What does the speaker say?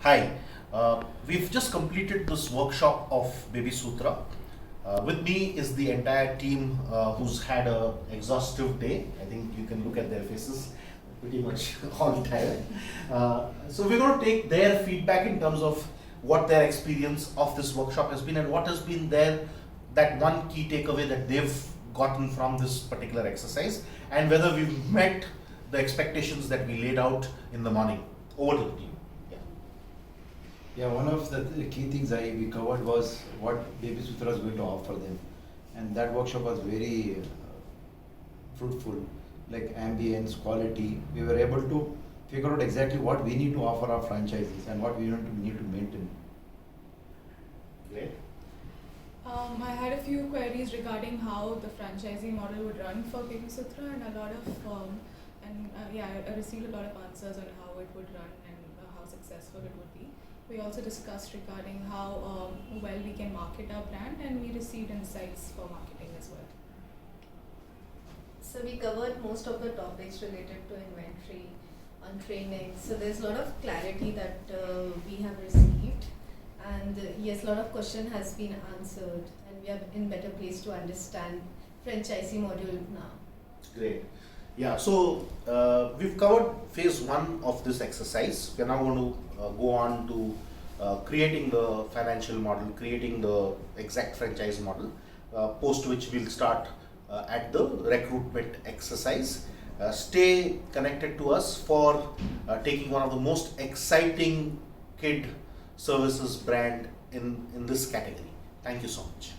Hi, we've just completed this workshop of BabySutra. With me is the entire team who's had an exhaustive day. I think you can look at their faces, pretty much all tired. So we're going to take their feedback in terms of what their experience of this workshop has been and what has been that one key takeaway that they've gotten from this particular exercise, and whether we've met the expectations that we laid out in the morning. Over to the team. Yeah, one of the key things we covered was what BabySutra is going to offer them, and that workshop was very fruitful, like ambience, quality. We were able to figure out exactly what we need to offer our franchises and what we need to maintain. Great. I had a few queries regarding how the franchising model would run for BabySutra, and I received a lot of answers on how it would run and how successful it would be. We also discussed regarding how well we can market our brand, and we received insights for marketing as well. So we covered most of the topics related to inventory, on training. So there's a lot of clarity that we have received, and yes, a lot of question has been answered, and we are in better place to understand franchisee module now. Great. Yeah, so we've covered phase one of this exercise. We're now going to go on to creating the financial model, creating the exact franchise model, post which we'll start at the recruitment exercise. Stay connected to us for taking one of the most exciting kid services brand in this category. Thank you so much.